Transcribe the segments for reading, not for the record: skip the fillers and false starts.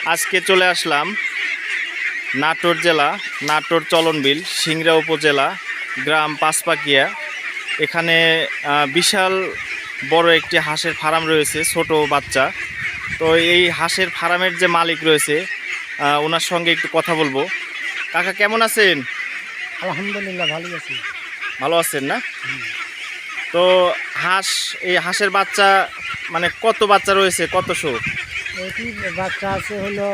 আজকে চলে আসলাম নাটোর জেলা, নাটোর চলনবিল, সিংড়া উপজেলা, গ্রাম পাঁচপাকিয়া। এখানে বিশাল বড় একটি হাঁসের ফার্ম রয়েছে, ছোট বাচ্চা। তো এই হাঁসের ফার্মের যে মালিক রয়েছে ওনার সঙ্গে একটু কথা বলবো। কাকা কেমন আছেন? আলহামদুলিল্লাহ ভালো আছি। ভালো আছেন না? তো এই হাঁসের বাচ্চা মানে কত বাচ্চা রয়েছে, কত শো? এটির বাচ্চা আছে হলো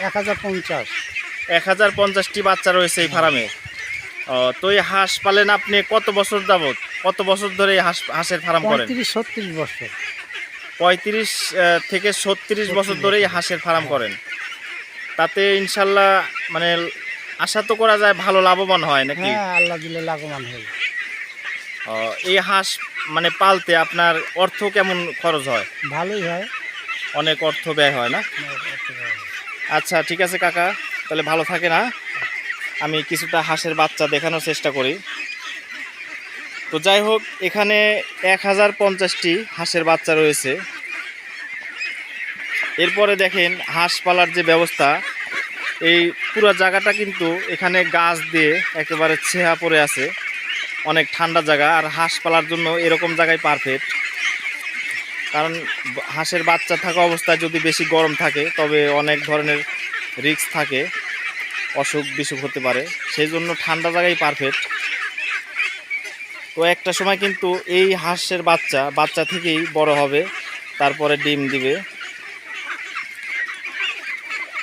1050। 1050টি বাচ্চা রয়েছে এই ফার্মে। তো এই হাঁস পালেন আপনি কত বছর যাবত, কত বছর ধরে এই হাঁসের ফার্ম করেন? 35-36 বছর। 35 থেকে 36 বছর ধরে এই হাঁসের ফার্ম করেন। তাতে ইনশাল্লাহ মানে আশা তো করা যায় ভালো লাভবান হয় নাকি? হ্যাঁ, আল্লাহ দিলে লাভবান হয়। এই হাঁস মানে পালতে আপনার অর্থ কেমন খরচ হয়? ভালোই হয়। অনেক অর্থ ব্যয় হয় না? আচ্ছা ঠিক আছে কাকা, তাহলে ভালো থাকে না। আমি কিছুটা হাঁসের বাচ্চা দেখানোর চেষ্টা করি। তো যাই হোক, এখানে 1050টি হাঁসের বাচ্চা রয়েছে। এরপরে দেখেন হাঁস পালার যে ব্যবস্থা, এই পুরো জায়গাটা কিন্তু এখানে গাছ দিয়ে একেবারে ছেয়া পড়ে আছে। অনেক ঠান্ডা জায়গা, আর হাঁস পালার জন্য এরকম জায়গায় পারফেক্ট। কারণ হাঁসের বাচ্চা থাকা অবস্থায় যদি বেশি গরম থাকে তবে অনেক ধরনের রিস্ক থাকে, অসুখ বিসুখ হতে পারে। সেই জন্য ঠান্ডা জায়গায় পারফেক্ট। তো একটা সময় কিন্তু এই হাঁসের বাচ্চা থেকেই বড় হবে, তারপরে ডিম দিবে।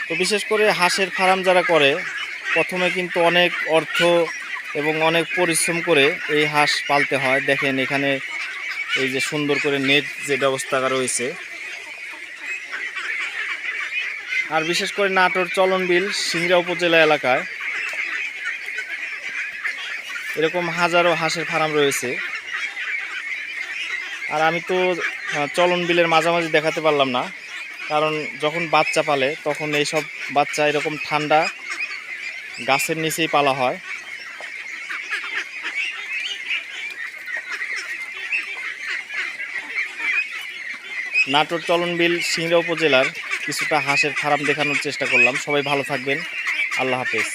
তো বিশেষ করে হাঁসের ফার্ম যারা করে প্রথমে কিন্তু অনেক অর্থ এবং অনেক পরিশ্রম করে এই হাঁস পালতে হয়। দেখেন এখানে এই যে সুন্দর করে নেট যে ব্যবস্থা রয়েছে। আর বিশেষ করে নাটোর চলনবিল, সিংড়া উপজেলা এলাকায় এরকম হাজারো হাঁসের ফার্ম রয়েছে। আর আমি তো চলনবিলের মাঝামাঝি দেখাতে পারলাম না, কারণ যখন বাচ্চা পালে তখন এইসব বাচ্চা এরকম ঠান্ডা গাছের নিচেই পালা হয়। নাটোর চলনবিল, সিংড়া উপজেলার কিছুটা হাঁসের ফার্ম দেখানোর চেষ্টা করলাম। সবাই ভালো থাকবেন, আল্লাহ হাফেজ।